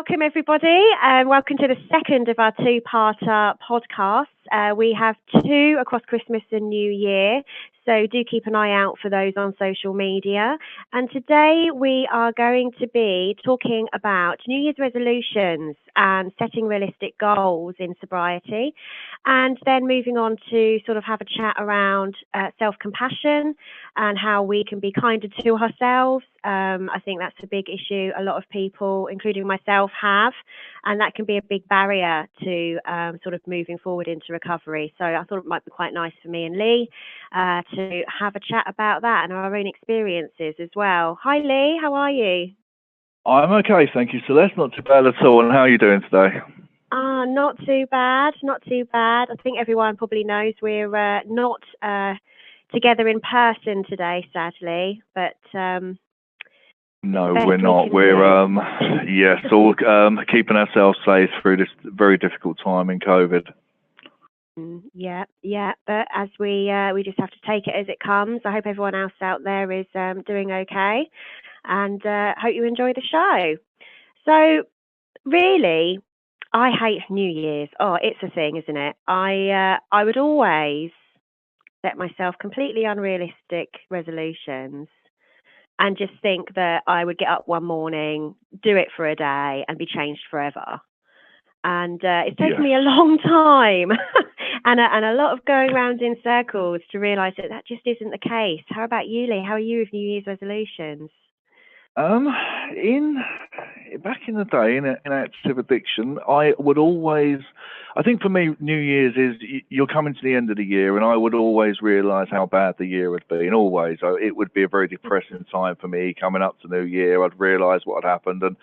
welcome everybody, and welcome to the second of our two-parter podcasts. We have two across Christmas and New Year, so do keep an eye out for those on social media. And today we are going to be talking about New Year's resolutions and setting realistic goals in sobriety, and then moving on to sort of have a chat around self-compassion and how we can be kinder to ourselves. I think that's a big issue a lot of people, including myself, have, and that can be a big barrier to sort of moving forward into recovery. So I thought it might be quite nice for me and Lee to have a chat about that and our own experiences as well. Hi Lee, how are you? I'm okay, thank you, Celeste. Not too bad at all. And how are you doing today? Not too bad, not too bad. I think everyone probably knows we're not together in person today, sadly, but no, we're not. We're yes, all keeping ourselves safe through this very difficult time in COVID. Yeah, but as we just have to take it as it comes. I hope everyone else out there is doing okay, and hope you enjoy the show. So really, I hate New Year's. Oh, it's a thing, isn't it? I would always set myself completely unrealistic resolutions and just think that I would get up one morning, do it for a day, and be changed forever. And it's taken me a long time and a lot of going around in circles to realise that just isn't the case. How about you, Lee? How are you with New Year's resolutions? Back in the day, in active addiction, I think for me, New Year's is you're coming to the end of the year, and I would always realise how bad the year had been. Always, it would be a very depressing time for me coming up to New Year. I'd realise what had happened, and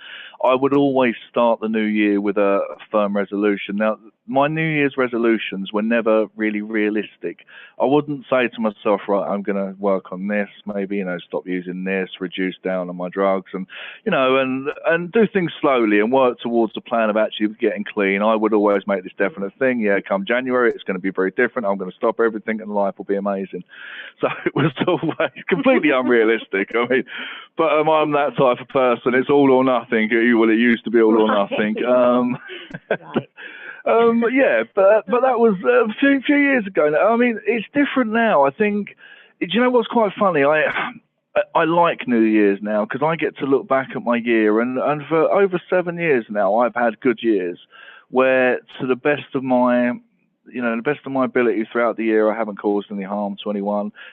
I would always start the new year with a firm resolution. Now, my New Year's resolutions were never really realistic. I wouldn't say to myself, right, I'm going to work on this, maybe, stop using this, reduce down on my drugs, and and do things slowly and work towards the plan of actually getting clean. I would always make this definite thing. Yeah, come January, it's going to be very different. I'm going to stop everything and life will be amazing. So it was always completely unrealistic. I mean, but I'm that type of person. It's all or nothing. Well, it used to be all or nothing. Right. Yeah, but that was a few years ago now. I mean, it's different now. I think, do you know what's quite funny? I like New Year's now because I get to look back at my year, and for over 7 years now, I've had good years where, to the best of my ability throughout the year, I haven't caused any harm to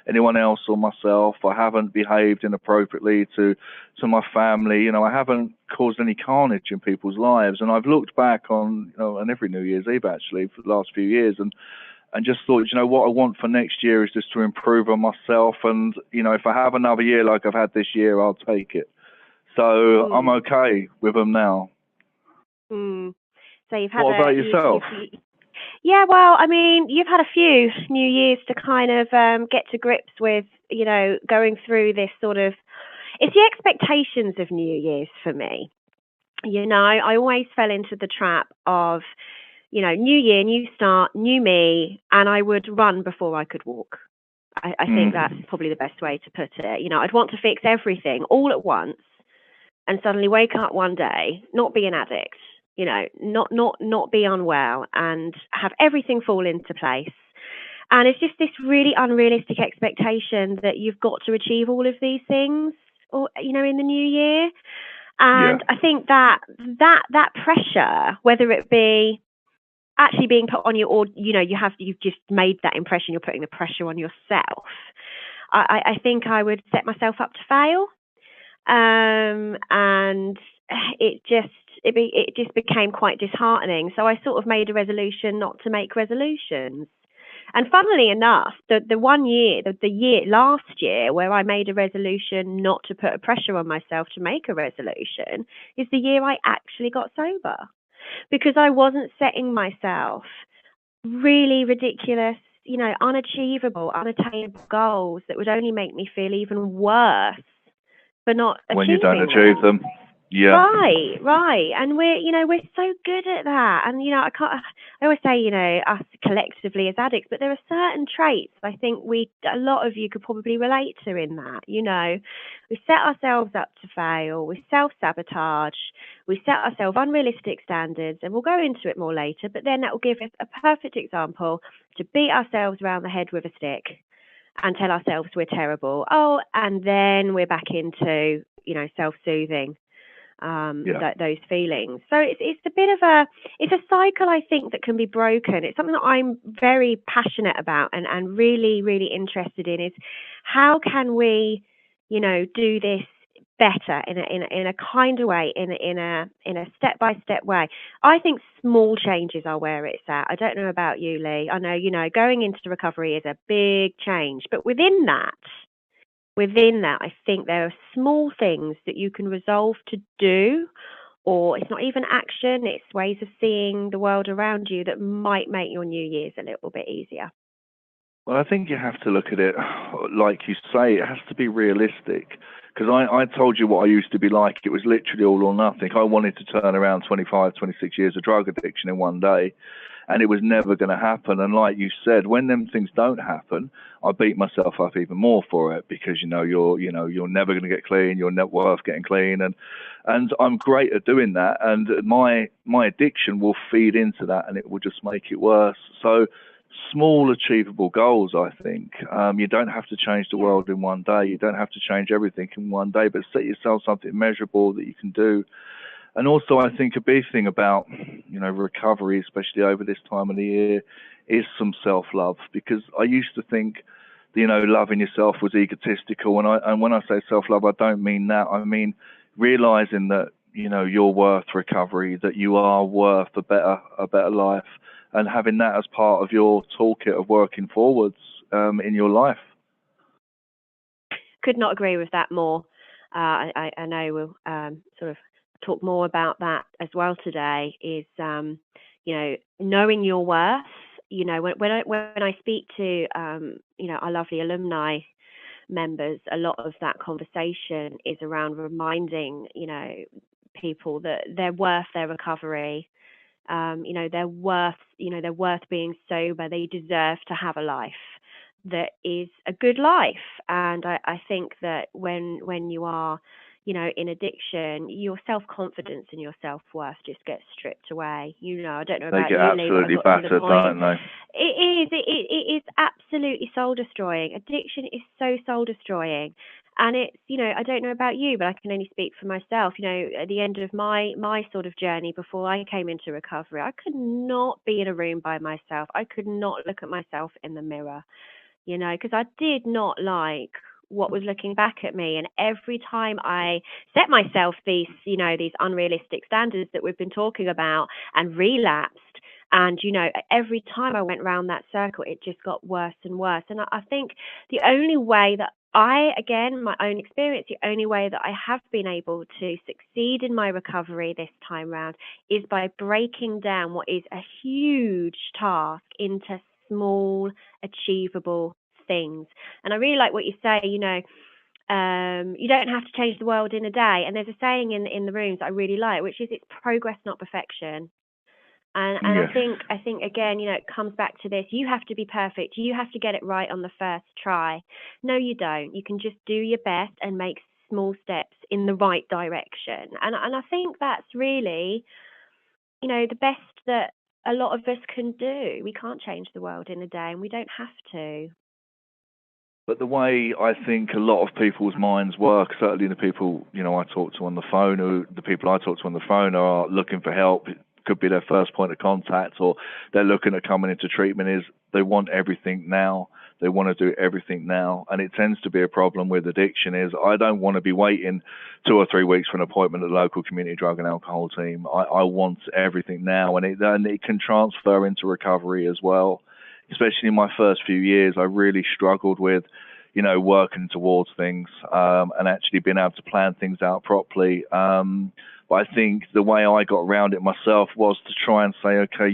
anyone else or myself. I haven't behaved inappropriately to my family. I haven't caused any carnage in people's lives. And I've looked back on, on every New Year's Eve actually for the last few years, and just thought, what I want for next year is just to improve on myself. And, if I have another year like I've had this year, I'll take it. So I'm okay with them now. So you've had what about yourself? Yeah, well, I mean, you've had a few New Year's to kind of get to grips with, going through this sort of, it's the expectations of New Year's for me. I always fell into the trap of, new year, new start, new me, and I would run before I could walk. I think that's probably the best way to put it. I'd want to fix everything all at once and suddenly wake up one day, not be an addict, not be unwell, and have everything fall into place. And it's just this really unrealistic expectation that you've got to achieve all of these things, or in the new year. And I think that pressure, whether it be actually being put on you, or you've just made that impression, you're putting the pressure on yourself. I think I would set myself up to fail, and it just became quite disheartening. So I sort of made a resolution not to make resolutions. And funnily enough, the year last year where I made a resolution not to put a pressure on myself to make a resolution is the year I actually got sober, because I wasn't setting myself really ridiculous, unachievable, unattainable goals that would only make me feel even worse for not achieving when you don't achieve them. Yeah. Right. And we're so good at that. And, I always say, us collectively as addicts, but there are certain traits I think a lot of you could probably relate to in that. We set ourselves up to fail, we self-sabotage, we set ourselves unrealistic standards, and we'll go into it more later, but then that will give us a perfect example to beat ourselves around the head with a stick and tell ourselves we're terrible. Oh, and then we're back into, self-soothing those feelings. So it's a bit of it's a cycle, I think, that can be broken. It's something that I'm very passionate about and really, really interested in is how can we, do this better in a kind of way, in a step-by-step way. I think small changes are where it's at. I don't know about you, Lee. I know, going into recovery is a big change, but within that, I think there are small things that you can resolve to do, or it's not even action, it's ways of seeing the world around you that might make your New Year's a little bit easier. Well, I think you have to look at it, like you say, it has to be realistic. Because I told you what I used to be like. It was literally all or nothing. I wanted to turn around 25, 26 years of drug addiction in one day, and it was never going to happen. And like you said, when them things don't happen, I beat myself up even more for it because you're never going to get clean. You're never worth getting clean, and I'm great at doing that. And my addiction will feed into that, and it will just make it worse. So small achievable goals, I think. You don't have to change the world in one day. You don't have to change everything in one day, but set yourself something measurable that you can do. And also, I think a big thing about, recovery, especially over this time of the year, is some self-love. Because I used to think, loving yourself was egotistical. And when I say self-love, I don't mean that. I mean realizing that, you're worth recovery, that you are worth a better life, and having that as part of your toolkit of working forwards in your life. Could not agree with that more. I know we'll sort of talk more about that as well today. Is knowing your worth. When I speak to our lovely alumni members, a lot of that conversation is around reminding people that they're worth their recovery. They're worth being sober. They deserve to have a life that is a good life. And I think that when you are, in addiction, your self-confidence and your self-worth just gets stripped away. I don't know about you, Lee. They get absolutely battered, don't they? It is absolutely soul-destroying. Addiction is so soul-destroying. And it's, I don't know about you, but I can only speak for myself. At the end of my sort of journey before I came into recovery, I could not be in a room by myself. I could not look at myself in the mirror, because I did not like what was looking back at me. And every time I set myself these unrealistic standards that we've been talking about and relapsed, and, every time I went around that circle, it just got worse and worse. And I think the only way that my own experience, the only way that I have been able to succeed in my recovery this time round is by breaking down what is a huge task into small, achievable things. And I really like what you say, you don't have to change the world in a day. And there's a saying in the rooms I really like, which is it's progress, not perfection. And Yes. I think again, it comes back to this. You have to be perfect. You have to get it right on the first try. No, you don't. You can just do your best and make small steps in the right direction. And I think that's really, the best that a lot of us can do. We can't change the world in a day, and we don't have to. But the way I think a lot of people's minds work, certainly the people I talk to on the phone, are looking for help. It could be their first point of contact, or they're looking at coming into treatment. Is they want everything now. They want to do everything now, and it tends to be a problem with addiction. Is I don't want to be waiting 2 or 3 weeks for an appointment at the local community drug and alcohol team. I want everything now, and it can transfer into recovery as well. Especially in my first few years, I really struggled with, working towards things and actually being able to plan things out properly. But I think the way I got around it myself was to try and say, okay,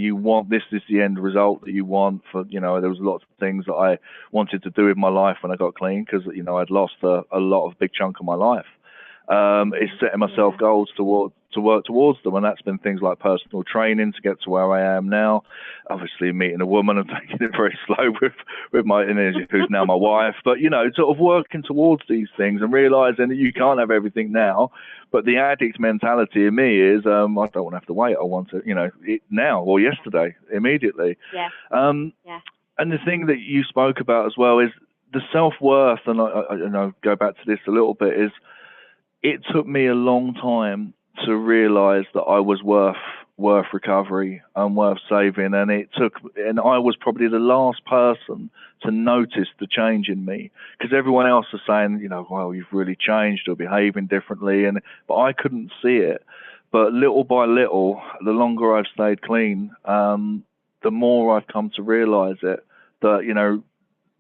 this is the end result that you want. For there was lots of things that I wanted to do in my life when I got clean because I'd lost a lot of big chunk of my life. It's setting myself goals to work towards them, and that's been things like personal training to get to where I am now. Obviously, meeting a woman and taking it very slow with my who's now my wife, but sort of working towards these things and realizing that you can't have everything now. But the addict mentality in me is, I don't want to have to wait. I want to, it now or yesterday, immediately. Yeah. And the thing that you spoke about as well is the self-worth, and I go back to this a little bit, is it took me a long time to realize that I was worth recovery and worth saving, and I was probably the last person to notice the change in me, because everyone else was saying, well, you've really changed or behaving differently, but I couldn't see it. But little by little, the longer I've stayed clean, the more I've come to realize it, that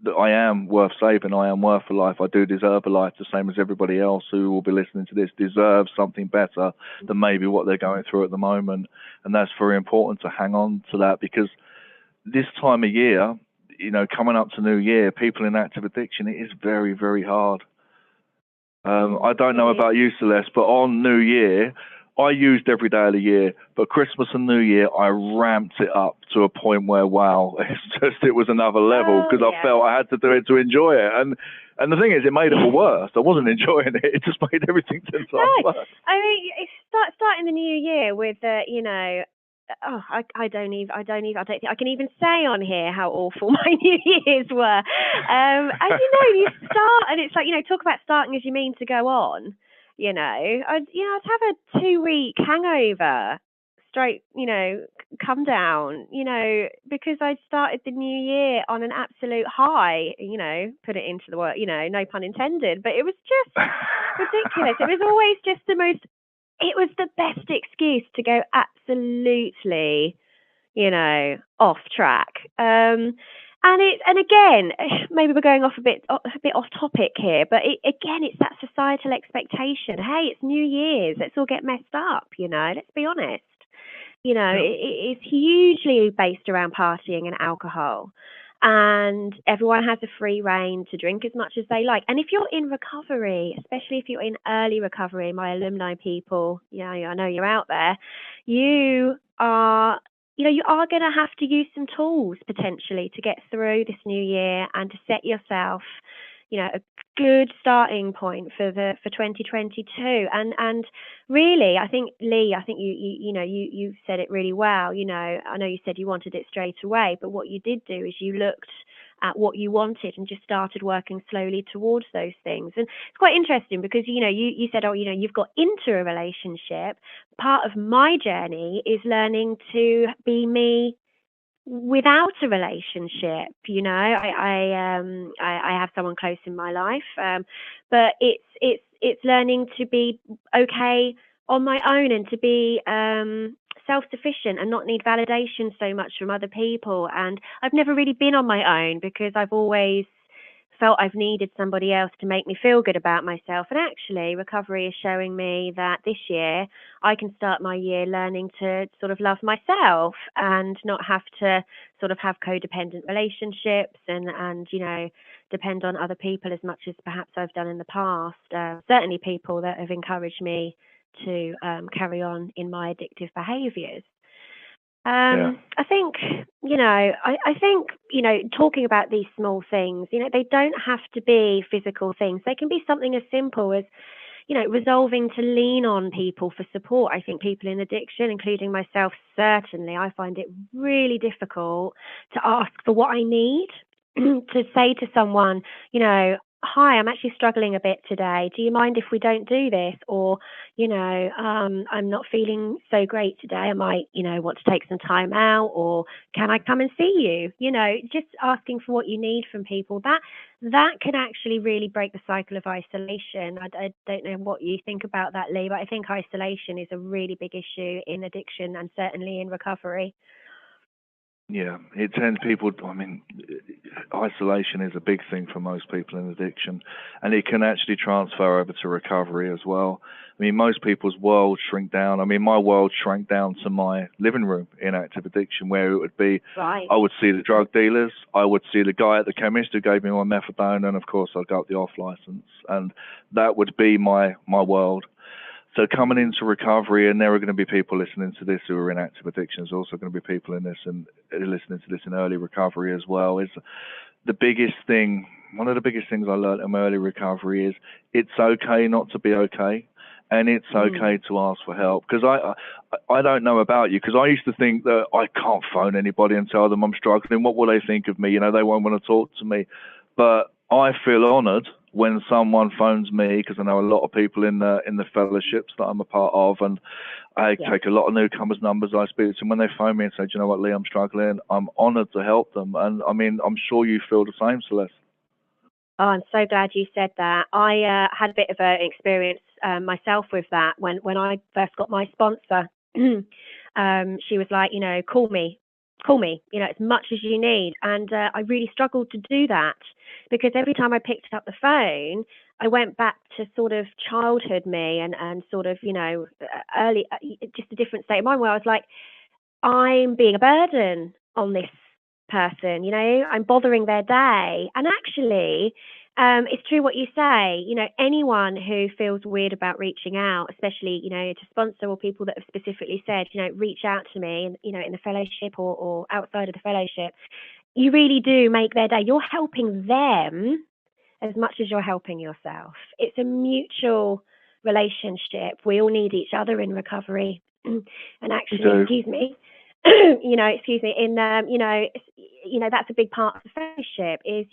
that I am worth saving, I am worth a life, I do deserve a life, the same as everybody else who will be listening to this deserves something better than maybe what they're going through at the moment. And that's very important to hang on to that, because this time of year, coming up to New Year, people in active addiction, it is very, very hard. I don't know about you, Celeste, but on New Year, I used every day of the year, but Christmas and New Year, I ramped it up to a point where, wow, it was another level, because I felt I had to do it to enjoy it. And the thing is, it made it worse. I wasn't enjoying it. It just made everything 10 times worse. I mean, starting the new year with, I don't think I can even say on here how awful my New Year's were. As you start, and it's like, talk about starting as you mean to go on. I'd have a 2-week hangover, straight, come down, because I'd started the new year on an absolute high, put it into the word, no pun intended, but it was just ridiculous. It was always just it was the best excuse to go absolutely, off track. And again, maybe we're going off a bit off topic here, but it's that societal expectation. Hey, it's New Year's, let's all get messed up. Let's be honest. It's hugely based around partying and alcohol, and everyone has a free rein to drink as much as they like. And if you're in recovery, especially if you're in early recovery, my alumni people, I know you're out there, you are going to have to use some tools potentially to get through this new year and to set yourself, a good starting point for 2022. And really, I think, Lee, you said it really well. I know you said you wanted it straight away, but what you did do is you looked at what you wanted and just started working slowly towards those things. And it's quite interesting because, you said, you've got into a relationship. Part of my journey is learning to be me without a relationship. I have someone close in my life, but it's learning to be okay on my own and to be self-sufficient and not need validation so much from other people. And I've never really been on my own because I've always felt I've needed somebody else to make me feel good about myself. And actually, recovery is showing me that this year I can start my year learning to sort of love myself and not have to sort of have codependent relationships and depend on other people as much as perhaps I've done in the past. Certainly people that have encouraged me to carry on in my addictive behaviours. I think, talking about these small things, they don't have to be physical things. They can be something as simple as, resolving to lean on people for support. I think people in addiction, including myself, certainly, I find it really difficult to ask for what I need, to say to someone, hi, I'm actually struggling a bit today. Do you mind if we don't do this? Or, I'm not feeling so great today. I might, want to take some time out, or can I come and see you? Just asking for what you need from people. That can actually really break the cycle of isolation. I don't know what you think about that, Lee, but I think isolation is a really big issue in addiction and certainly in recovery. Yeah, it tends people. I mean, isolation is a big thing for most people in addiction, and it can actually transfer over to recovery as well. I mean, most people's world shrink down. I mean, my world shrank down to my living room in active addiction, where it would be, Right. I would see the drug dealers, I would see the guy at the chemist who gave me my methadone, and of course I'd go up the off license, and that would be my world. So coming into recovery, and there are going to be people listening to this who are in active addiction. There's also going to be people in this and listening to this in early recovery as well. Is the biggest thing. One of the biggest things I learned in early recovery is it's okay not to be okay, and it's okay to ask for help. Because I don't know about you, because I used to think that I can't phone anybody and tell them I'm struggling. What will they think of me? You know, they won't want to talk to me. But I feel honoured when someone phones me, because I know a lot of people in the fellowships that I'm a part of, and I take a lot of newcomers' numbers I speak to, and when they phone me and say, "Do you know what, Lee, I'm struggling," I'm honoured to help them. And I mean, I'm sure you feel the same, Celeste. Oh, I'm so glad you said that. I had a bit of an experience myself with that when I first got my sponsor. She was like, call me, as much as you need. And I really struggled to do that because every time I picked up the phone, I went back to sort of childhood me and sort of, early, just a different state of mind where I was like, I'm being a burden on this person, I'm bothering their day. And actually, it's true what you say, anyone who feels weird about reaching out, especially, to sponsor or people that have specifically said, reach out to me and, in the fellowship or outside of the fellowship, you really do make their day. You're helping them as much as you're helping yourself. It's a mutual relationship. We all need each other in recovery. And actually, excuse me, that's a big part of the fellowship is,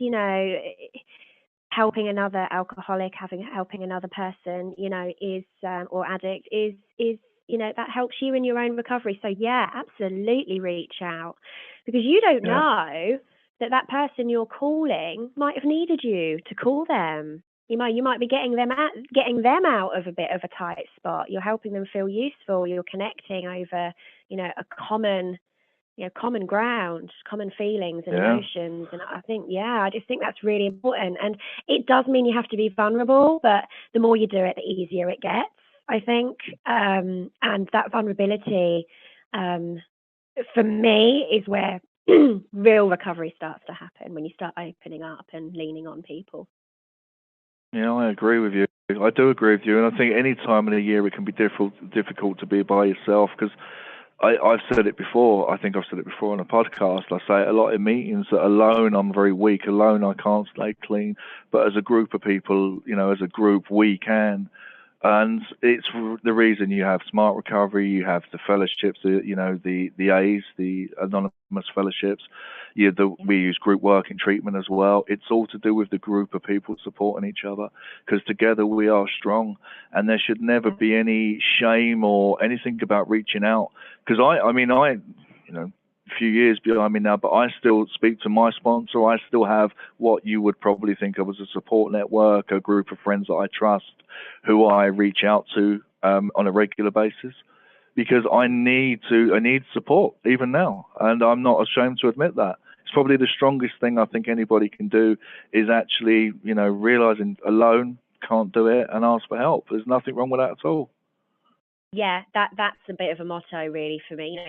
helping another alcoholic, helping another person, is or addict is that helps you in your own recovery. So yeah, absolutely reach out because you don't know that person you're calling might have needed you to call them. You might be getting them out of a bit of a tight spot. You're helping them feel useful. You're connecting over, a common ground, common feelings and emotions. And I just think that's really important. And it does mean you have to be vulnerable, but the more you do it, the easier it gets, I think. And that vulnerability, for me, is where real recovery starts to happen, when you start opening up and leaning on people. Yeah, I agree with you. I do agree with you, and I think any time in the year it can be difficult to be by yourself because I've said it before. I think I've said it before on a podcast. I say it a lot in meetings that alone I'm very weak. Alone I can't stay clean. But as a group of people, as a group, we can. And it's the reason you have Smart Recovery, you have the fellowships, the A's, the Anonymous Fellowships. We use group work in treatment as well. It's all to do with the group of people supporting each other because together we are strong. And there should never be any shame or anything about reaching out. Because a few years behind me now, but I still speak to my sponsor. I still have what you would probably think of as a support network, a group of friends that I trust, who I reach out to on a regular basis, because I need support even now, and I'm not ashamed to admit that. It's probably the strongest thing I think anybody can do is actually, realizing alone can't do it and ask for help. There's nothing wrong with that at all. Yeah, that's a bit of a motto really for me.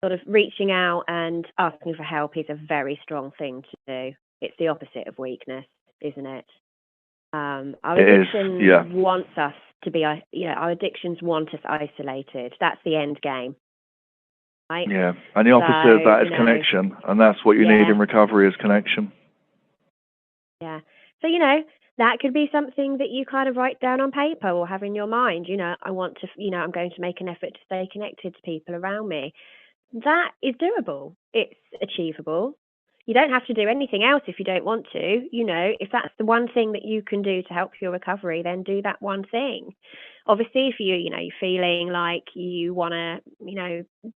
Sort of reaching out and asking for help is a very strong thing to do. It's the opposite of weakness, isn't it? Our addiction wants us to be, our addictions want us isolated. That's the end game, right? Yeah, and the opposite of that is connection, and that's what you need in recovery is connection. Yeah. So, that could be something that you kind of write down on paper or have in your mind. I want to, I'm going to make an effort to stay connected to people around me. That is doable. It's achievable. You don't have to do anything else if you don't want to. If that's the one thing that you can do to help your recovery, then do that one thing. Obviously, if you're feeling like you want to,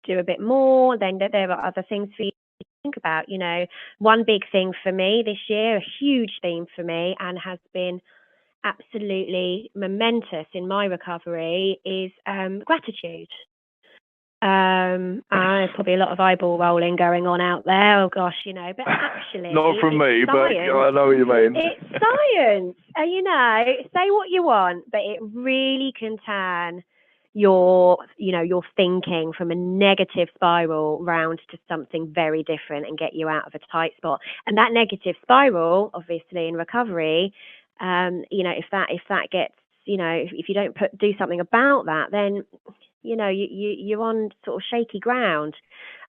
do a bit more, then there are other things for you to think about. One big thing for me this year, a huge theme for me, and has been absolutely momentous in my recovery is gratitude. Probably a lot of eyeball rolling going on out there. Oh gosh, but actually, not from me, science. But I know what you mean. It's science, say what you want, but it really can turn your thinking from a negative spiral round to something very different and get you out of a tight spot. And that negative spiral, obviously, in recovery, if that gets, if you don't do something about that, then you're on sort of shaky ground.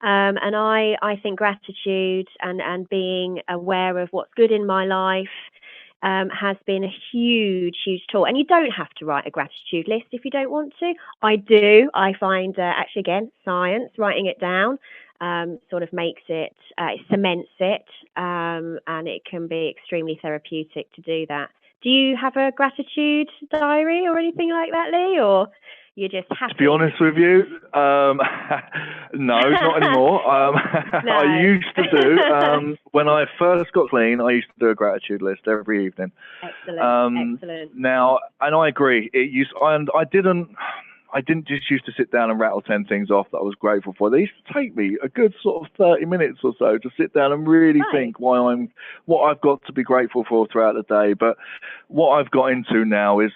And I think gratitude and being aware of what's good in my life has been a huge tool. And you don't have to write a gratitude list if you don't want to. I do. I find, actually, again, science, writing it down sort of makes it, it cements it, and it can be extremely therapeutic to do that. Do you have a gratitude diary or anything like that, Lee, or you're just happy? To be honest with you, no, not anymore. No. I used to do, when I first got clean, I used to do a gratitude list every evening. Excellent. Now, and I agree, I didn't just used to sit down and rattle 10 things off that I was grateful for. They used to take me a good sort of 30 minutes or so to sit down and really think what I've got to be grateful for throughout the day. But what I've got into now is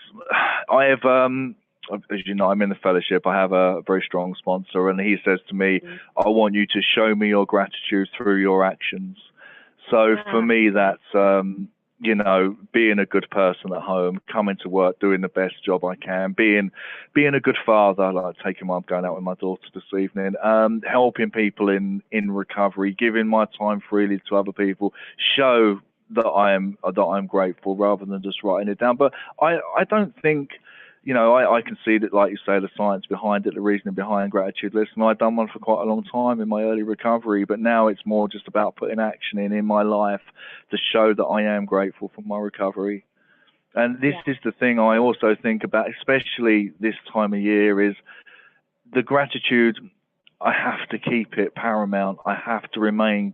I have, as you know, I'm in the fellowship. I have a very strong sponsor, and he says to me, I want you to show me your gratitude through your actions. So for me, that's, being a good person at home, coming to work, doing the best job I can, being a good father, like I'm going out with my daughter this evening, helping people in recovery, giving my time freely to other people, show that I'm grateful rather than just writing it down. But I don't think, I can see that, like you say, the science behind it, the reasoning behind gratitude lists, and I've done one for quite a long time in my early recovery, but now it's more just about putting action in my life to show that I am grateful for my recovery. And this is the thing I also think about, especially this time of year, is the gratitude. I have to keep it paramount. I have to remain,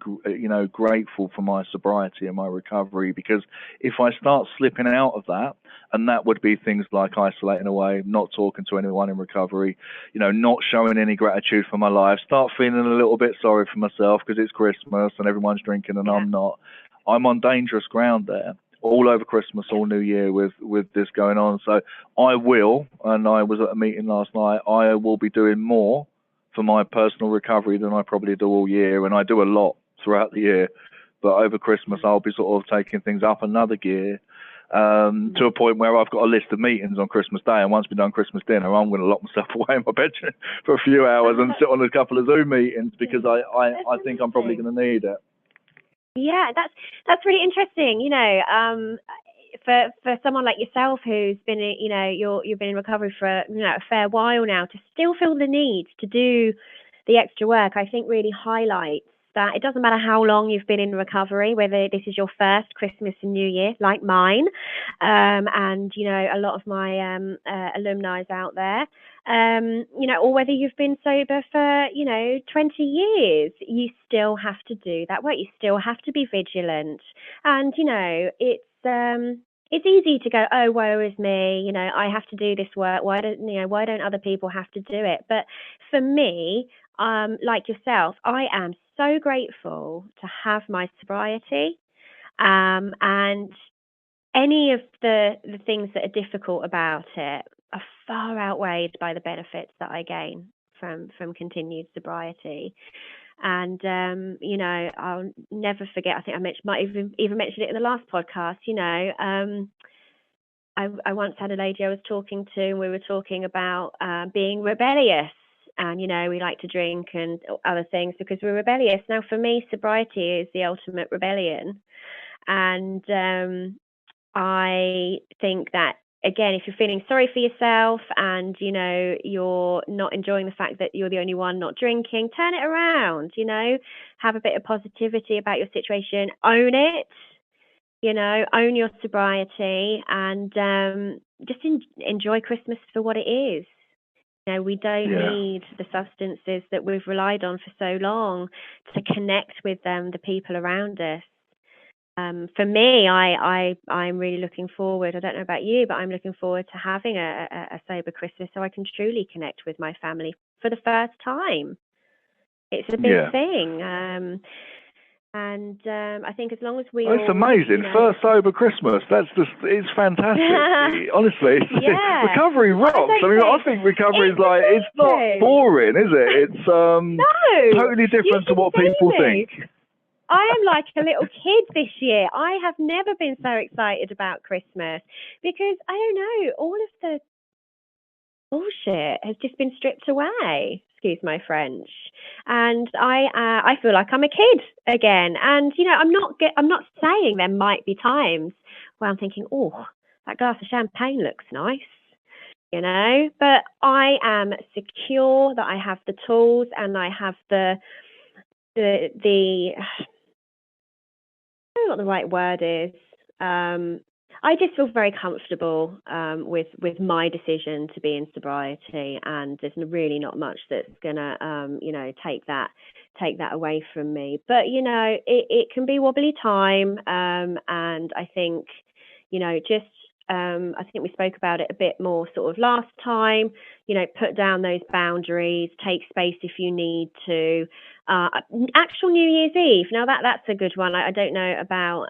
grateful for my sobriety and my recovery, because if I start slipping out of that, and that would be things like isolating away, not talking to anyone in recovery, not showing any gratitude for my life, start feeling a little bit sorry for myself because it's Christmas and everyone's drinking and I'm not. I'm on dangerous ground there. All over Christmas, all New Year with this going on. So I will, and I was at a meeting last night, I will be doing more for my personal recovery than I probably do all year, and I do a lot throughout the year, but over Christmas I'll be sort of taking things up another gear, to a point where I've got a list of meetings on Christmas Day, and once we've done Christmas dinner, I'm going to lock myself away in my bedroom for a few hours and sit on a couple of Zoom meetings, because I think I'm probably going to need it. Yeah, that's really interesting. For someone like yourself who's been, you've been in recovery for a fair while now, to still feel the need to do the extra work, I think really highlights that it doesn't matter how long you've been in recovery, whether this is your first Christmas and New Year like mine, and a lot of my alumni out there, or whether you've been sober for 20 years, you still have to do that work. You still have to be vigilant, and it's easy to go, oh, woe is me, I have to do this work. Why don't other people have to do it? But for me, like yourself, I am so grateful to have my sobriety, and any of the things that are difficult about it are far outweighed by the benefits that I gain from continued sobriety. And I'll never forget, I think might even mentioned it in the last podcast, I once had a lady I was talking to, and we were talking about being rebellious, and we like to drink and other things because we're rebellious. Now for me, sobriety is the ultimate rebellion, and I think that, again, if you're feeling sorry for yourself and you're not enjoying the fact that you're the only one not drinking, turn it around. Have a bit of positivity about your situation, own it, own your sobriety, and just enjoy Christmas for what it is. We don't need the substances that we've relied on for so long to connect with the people around us. For me, I'm really looking forward. I don't know about you, but I'm looking forward to having a sober Christmas so I can truly connect with my family for the first time. It's a big Yeah. thing. And I think as long as we Oh, it's all, amazing. First sober Christmas. It's fantastic. Honestly, yeah, recovery rocks. I think recovery is like, it's not boring, is it? It's no, totally different to what people think. I am like a little kid this year. I have never been so excited about Christmas because I don't know, all of the bullshit has just been stripped away. Excuse my French, and I feel like I'm a kid again. And I'm not saying there might be times where I'm thinking, oh, that glass of champagne looks nice, but I am secure that I have the tools and I have the I don't know what the right word is. I just feel very comfortable with my decision to be in sobriety, and there's really not much that's gonna take that away from me. But it can be wobbly time, and I think I think we spoke about it a bit more sort of last time. Put down those boundaries, take space if you need to. Actual New Year's Eve. Now that's a good one. I don't know about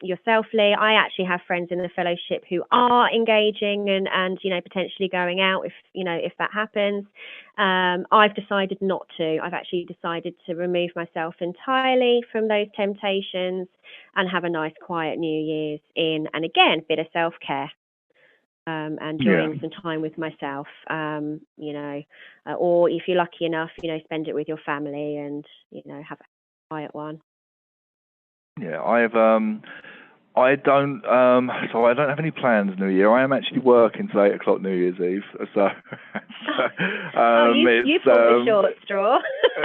yourself, Lee. I actually have friends in the fellowship who are engaging and potentially going out if that happens. I've decided not to. I've actually decided to remove myself entirely from those temptations and have a nice quiet New Year's and again, bit of self-care. And enjoying some time with myself, or if you're lucky enough, spend it with your family and, have a quiet one. Yeah, I don't have any plans New Year. I am actually working till 8 o'clock New Year's Eve, so. You pulled the short straw.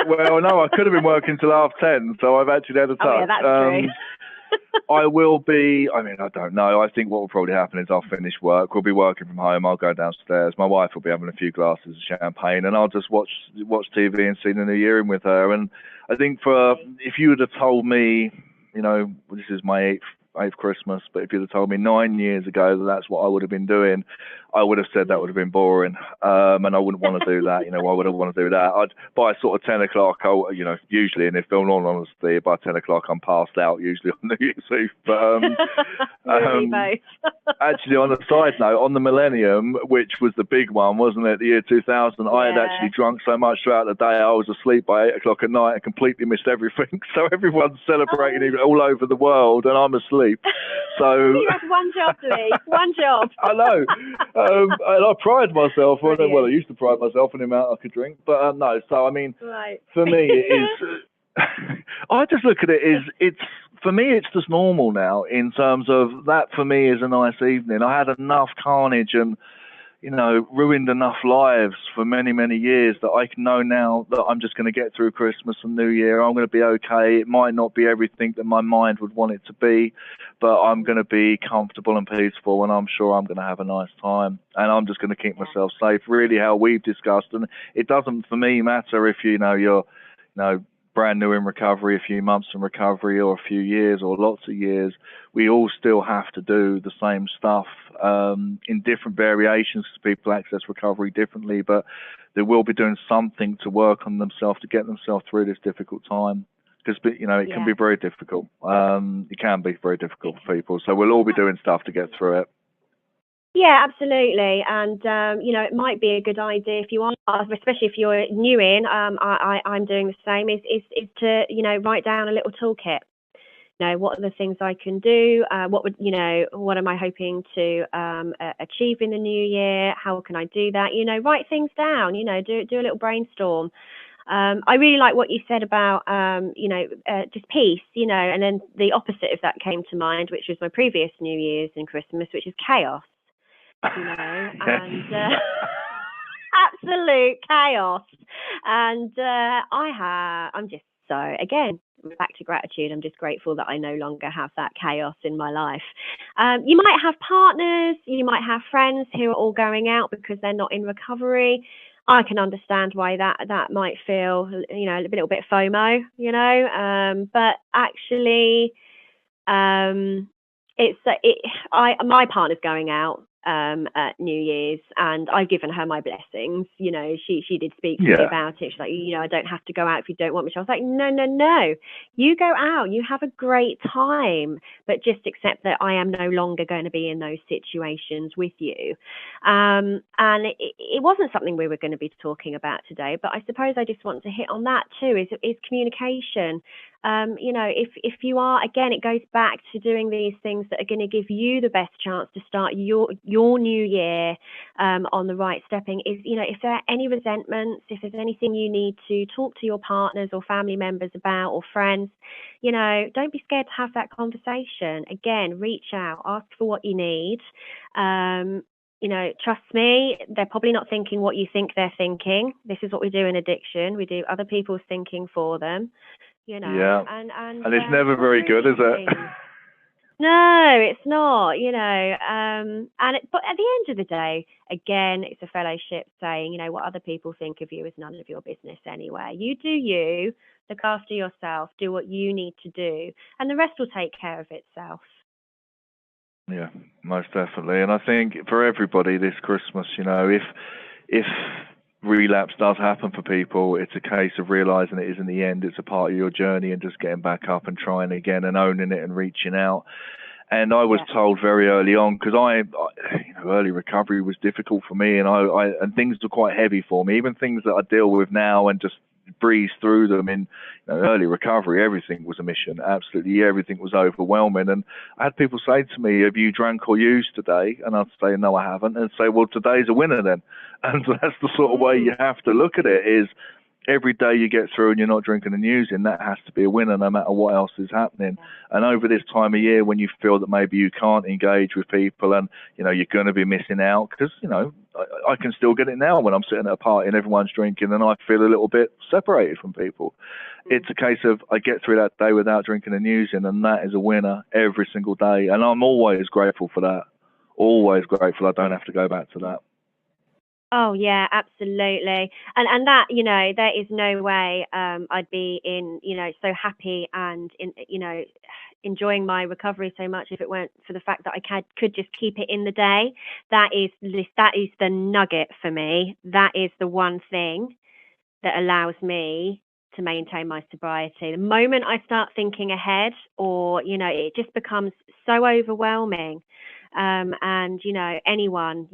Well, no, I could have been working till 10:30, so I've actually had a touch. Oh, yeah, that's true. I will be. I don't know. I think what will probably happen is I'll finish work. We'll be working from home. I'll go downstairs. My wife will be having a few glasses of champagne, and I'll just watch TV and see the New Year in with her. And I think if you would have told me, this is my eighth Christmas, but if you'd have told me 9 years ago that that's what I would have been doing, I would have said that would have been boring, and I wouldn't want to do that. Why would I want to do that? By sort of 10 o'clock, usually, and if in all honesty, by 10 o'clock I'm passed out usually on New Year's Eve. But actually, on a side note, on the Millennium, which was the big one, wasn't it? The year 2000, I had actually drunk so much throughout the day, I was asleep by 8 o'clock at night and completely missed everything. So everyone's celebrating all over the world, and I'm asleep. So you had one job, Lee. One job. I know. And I pride myself on it. Well, I used to pride myself on the amount I could drink, but no. So for me, it is. I just look at it as for me, it's just normal now. In terms of that, for me, is a nice evening. I had enough carnage and ruined enough lives for many, many years that I can know now that I'm just going to get through Christmas and New Year. I'm going to be okay. It might not be everything that my mind would want it to be, but I'm going to be comfortable and peaceful, and I'm sure I'm going to have a nice time. And I'm just going to keep myself safe, really, how we've discussed. And it doesn't, for me, matter if, you're, brand new in recovery, a few months in recovery, or a few years, or lots of years. We all still have to do the same stuff in different variations, because people access recovery differently, but they will be doing something to work on themselves to get themselves through this difficult time, because it can be very difficult. It can be very difficult for people, so we'll all be doing stuff to get through it. Yeah, absolutely. And, it might be a good idea if you are, especially if you're new in, I'm doing the same, is to, write down a little toolkit. What are the things I can do? What am I hoping to achieve in the new year? How can I do that? Write things down, do a little brainstorm. I really like what you said about, just peace, and then the opposite of that came to mind, which was my previous New Year's and Christmas, which is chaos. And absolute chaos. And I'm just again, back to gratitude. I'm just grateful that I no longer have that chaos in my life. You might have partners, you might have friends who are all going out because they're not in recovery. I can understand why that might feel, a little bit FOMO, but actually, My partner's going out at New Year's, and I've given her my blessings. She did speak to me about it. She's like, I don't have to go out if you don't want me. I was like, no, you go out, you have a great time, but just accept that I am no longer going to be in those situations with you. And it wasn't something we were going to be talking about today, but I suppose I just want to hit on that too, is communication. If you are, again, it goes back to doing these things that are going to give you the best chance to start your new year on the right stepping. If there are any resentments, if there's anything you need to talk to your partners or family members about, or friends, don't be scared to have that conversation. Again, reach out, ask for what you need. Trust me, they're probably not thinking what you think they're thinking. This is what we do in addiction. We do other people's thinking for them. And it's never very good, is it? No, it's not. But at the end of the day, again, it's a fellowship saying, what other people think of you is none of your business anyway. You do you, look after yourself, do what you need to do, and the rest will take care of itself. Yeah, most definitely. And I think for everybody this Christmas, if relapse does happen for people, it's a case of realizing it is, in the end, it's a part of your journey, and just getting back up and trying again and owning it and reaching out. And I was told very early on, because early recovery was difficult for me, and things were quite heavy for me, even things that I deal with now and just breeze through them. In early recovery, everything was a mission. Absolutely everything was overwhelming. And I had people say to me, have you drank or used today? And I'd say, no, I haven't. And say, well, today's a winner then. And that's the sort of way you have to look at it, is every day you get through and you're not drinking and using, that has to be a winner, no matter what else is happening. And over this time of year, when you feel that maybe you can't engage with people and you're going to be missing out, because I can still get it now when I'm sitting at a party and everyone's drinking and I feel a little bit separated from people. It's a case of I get through that day without drinking and using, and that is a winner every single day. And I'm always grateful for that. Always grateful I don't have to go back to that. Oh yeah, absolutely. And that, there is no way I'd be in, so happy and enjoying my recovery so much if it weren't for the fact that I could just keep it in the day. That is the nugget for me. That is the one thing that allows me to maintain my sobriety. The moment I start thinking ahead, or it just becomes so overwhelming. And anyone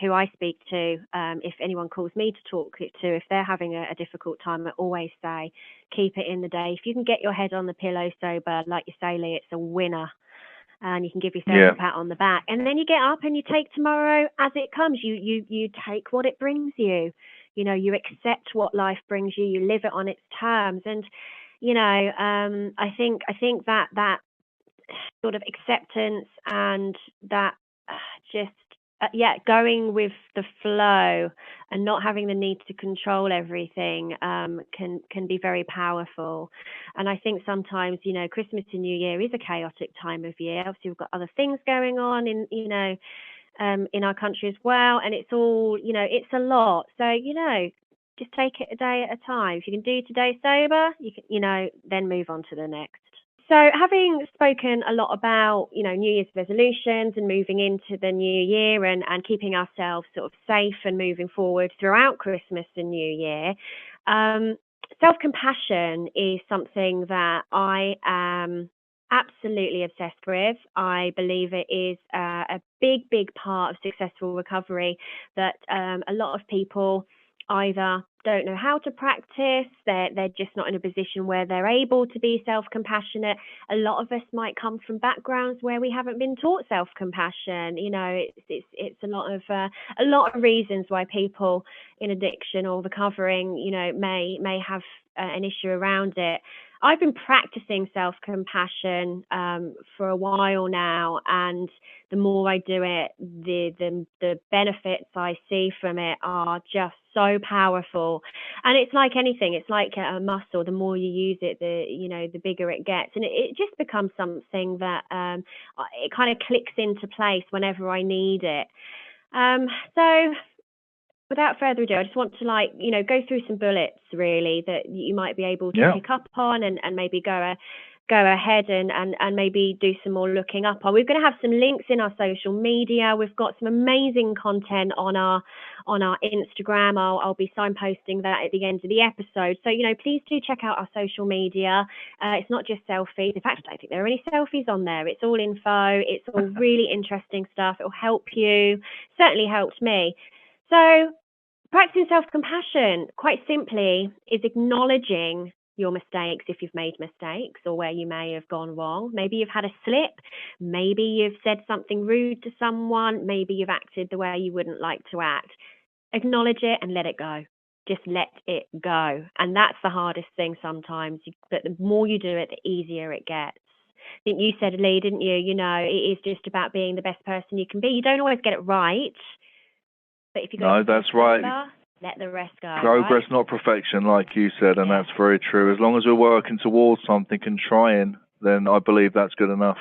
who I speak to, if anyone calls me to talk to, if they're having a difficult time, I always say, keep it in the day. If you can get your head on the pillow sober, like you say, Lee, it's a winner. And you can give yourself a pat on the back, and then you get up and you take tomorrow as it comes. You take what it brings you. You accept what life brings you. You live it on its terms. And I think that sort of acceptance and that going with the flow and not having the need to control everything can be very powerful. And I think sometimes Christmas and New Year is a chaotic time of year. Obviously we've got other things going on in our country as well, and it's all it's a lot. So just take it a day at a time. If you can do today sober, you can then move on to the next. So having spoken a lot about, New Year's resolutions and moving into the new year and keeping ourselves sort of safe and moving forward throughout Christmas and New Year, self-compassion is something that I am absolutely obsessed with. I believe it is a big, big part of successful recovery that a lot of people either don't know how to practice, they're just not in a position where they're able to be self-compassionate. A lot of us might come from backgrounds where we haven't been taught self-compassion. It's a lot of reasons why people in addiction or recovering, may have an issue around it. I've been practicing self-compassion for a while now, and the more I do it, the benefits I see from it are just so powerful. And it's like anything, it's like a muscle. The more you use it, the bigger it gets, and it just becomes something that it kind of clicks into place whenever I need it. So without further ado, I just want to go through some bullets really that you might be able to pick up on and maybe go go ahead and maybe do some more looking up on. We're going to have some links in our social media. We've got some amazing content on our Instagram. I'll be signposting that at the end of the episode. So, please do check out our social media. It's not just selfies. In fact, I don't think there are any selfies on there. It's all info. It's all really interesting stuff. It'll help you. Certainly helped me. So practicing self-compassion, quite simply, is acknowledging your mistakes if you've made mistakes or where you may have gone wrong. Maybe you've had a slip. Maybe you've said something rude to someone. Maybe you've acted the way you wouldn't like to act. Acknowledge it and let it go. Just let it go. And that's the hardest thing sometimes. But the more you do it, the easier it gets. I think you said, Lee, didn't you? It is just about being the best person you can be. You don't always get it right. But if you No, that's right. Let the rest go. Progress, right? not perfection, like you said, and that's very true. As long as we're working towards something and trying, then I believe that's good enough.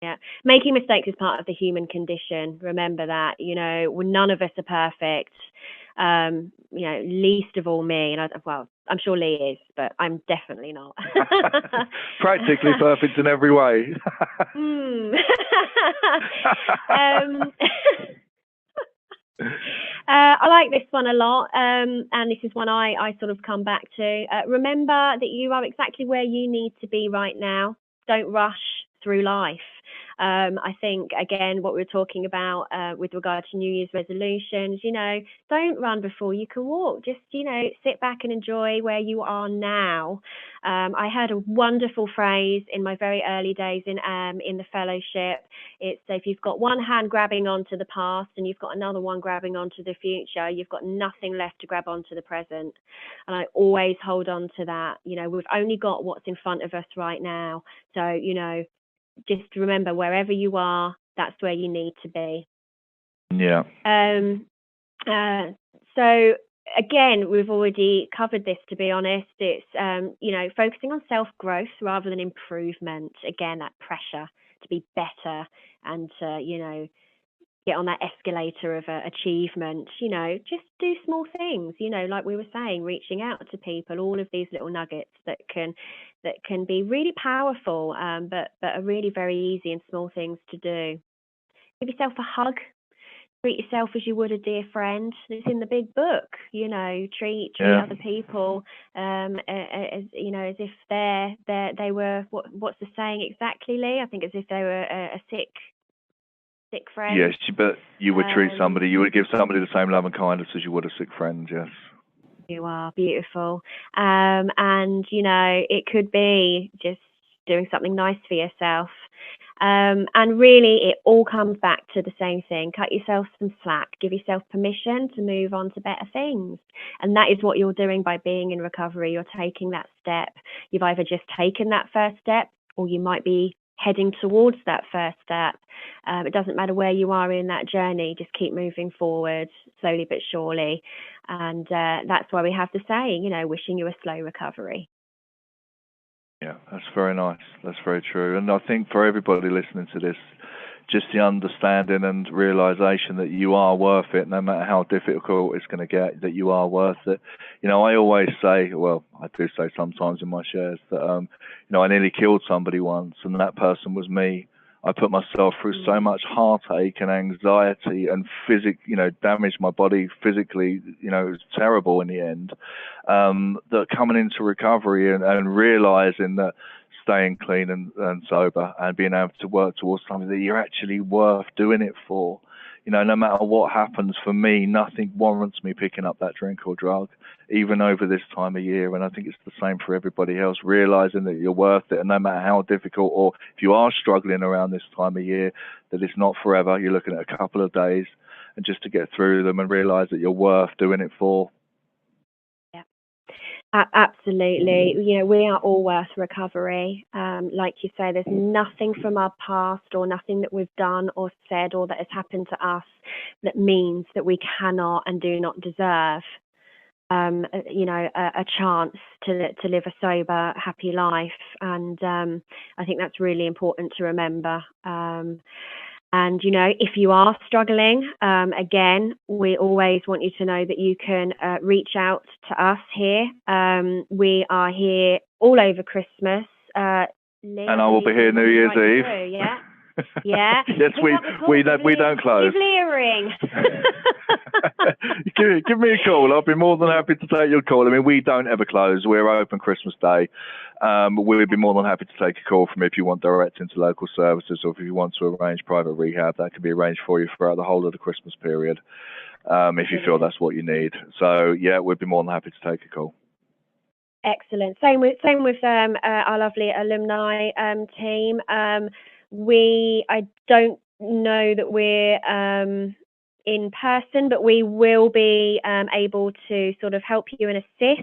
Yeah, making mistakes is part of the human condition. Remember that. None of us are perfect. Least of all me. And I'm sure Lee is, but I'm definitely not. Practically perfect in every way. I like this one a lot, and this is one I sort of come back to. Remember that you are exactly where you need to be right now. Don't rush through life. I think, again, what we were talking about with regard to New Year's resolutions, don't run before you can walk. Just, sit back and enjoy where you are now. I heard a wonderful phrase in my very early days in the fellowship. It's if you've got one hand grabbing onto the past and you've got another one grabbing onto the future, you've got nothing left to grab onto the present. And I always hold on to that. We've only got what's in front of us right now. So, just remember, wherever you are, that's where you need to be. Yeah. So again, we've already covered this, to be honest. It's, focusing on self-growth rather than improvement. Again, that pressure to be better and to, get on that escalator of achievement. Just do small things, like we were saying, reaching out to people, all of these little nuggets that can be really powerful, but are really very easy and small things to do. Give yourself a hug. Treat yourself as you would a dear friend. It's in the big book. Treat other people as as if they were what's the saying exactly, Lee? I think as if they were a sick friend. Yes, but you would treat somebody, you would give somebody the same love and kindness as you would a sick friend. Yes. You are beautiful. And it could be just doing something nice for yourself. And really, it all comes back to the same thing. Cut yourself some slack. Give yourself permission to move on to better things. And that is what you're doing by being in recovery. You're taking that step. You've either just taken that first step, or you might be heading towards that first step. It doesn't matter where you are in that journey. Just keep moving forward, slowly but surely. And that's why we have the saying, wishing you a slow recovery. Yeah, that's very nice. That's very true. And I think for everybody listening to this, just the understanding and realization that you are worth it, no matter how difficult it's going to get, that you are worth it. I always say, well, I do say sometimes in my shares that, I nearly killed somebody once, and that person was me. I put myself through so much heartache and anxiety and damaged my body physically. It was terrible in the end. That coming into recovery and realizing that staying clean and sober and being able to work towards something that you're actually worth doing it for. No matter what happens, for me, nothing warrants me picking up that drink or drug, even over this time of year. And I think it's the same for everybody else, realizing that you're worth it. And no matter how difficult, or if you are struggling around this time of year, that it's not forever. You're looking at a couple of days, and just to get through them and realize that you're worth doing it for. Yeah, absolutely. We are all worth recovery. Like you say, there's nothing from our past or nothing that we've done or said or that has happened to us that means that we cannot and do not deserve, a chance to live a sober, happy life. And I think that's really important to remember. And, if you are struggling, again, we always want you to know that you can reach out to us here. We are here all over Christmas. Lee, and I will be here New Year's Eve. Yeah. Yeah. Yes, we don't close. Give Lee a ring. give me a call. I'll be more than happy to take your call. I mean, we don't ever close. We're open Christmas Day. We'd be more than happy to take a call from if you want direct into local services, or if you want to arrange private rehab, that can be arranged for you throughout the whole of the Christmas period, if you feel that's what you need. So yeah, we'd be more than happy to take a call. Excellent. Same with our lovely alumni team. I don't know that we're in person, but we will be able to sort of help you and assist.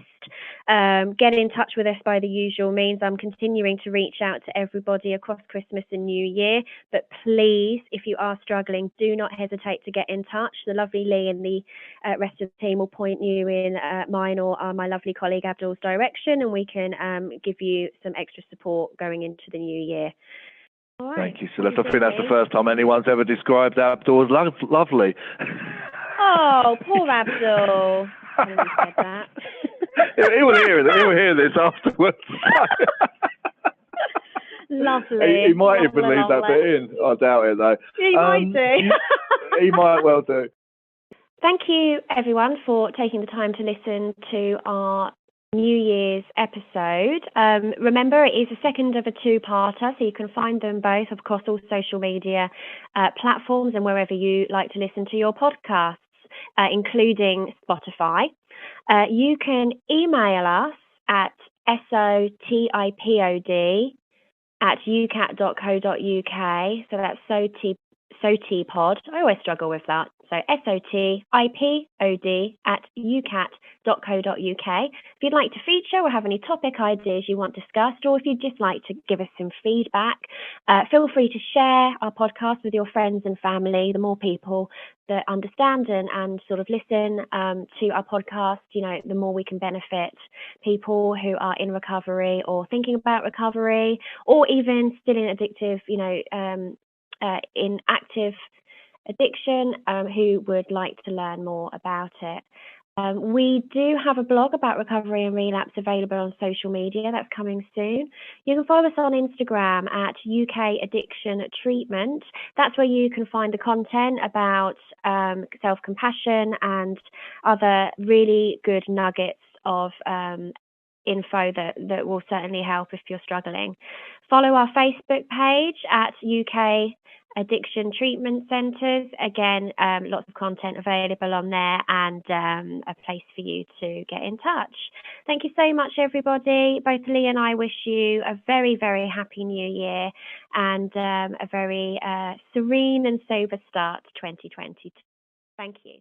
Get in touch with us by the usual means. I'm continuing to reach out to everybody across Christmas and New Year, but please, if you are struggling, do not hesitate to get in touch. The lovely Lee and the rest of the team will point you in mine or my lovely colleague Abdul's direction, and we can give you some extra support going into the new year. All right. Thank you, Celeste. I think that's the first time anyone's ever described Abdul as lovely. Oh, poor Abdul. I never said that. He will hear this afterwards. Lovely. He might even leave that bit in. I doubt it, though. He might do. He might well do. Thank you, everyone, for taking the time to listen to our New Year's episode. Remember, it is the second of a two-parter, so you can find them both across all social media platforms and wherever you like to listen to your podcasts, including Spotify. You can email us at sotipod@ucat.co.uk. So that's sotipod. I always struggle with that. So sotipod@ucat.co.uk. If you'd like to feature or have any topic ideas you want discussed, or if you'd just like to give us some feedback, feel free to share our podcast with your friends and family. The more people that understand and sort of listen to our podcast, the more we can benefit people who are in recovery or thinking about recovery, or even still in addictive, in active addiction, who would like to learn more about it. We do have a blog about recovery and relapse available on social media. That's coming soon. You can follow us on Instagram at UK Addiction Treatment. That's where you can find the content about self-compassion and other really good nuggets of info that will certainly help if you're struggling. Follow our Facebook page at UK Addiction Treatment Centres. Again, lots of content available on there, and a place for you to get in touch. Thank you so much, everybody. Both Lee and I wish you a very, very happy new year and a very serene and sober start to 2022. Thank you.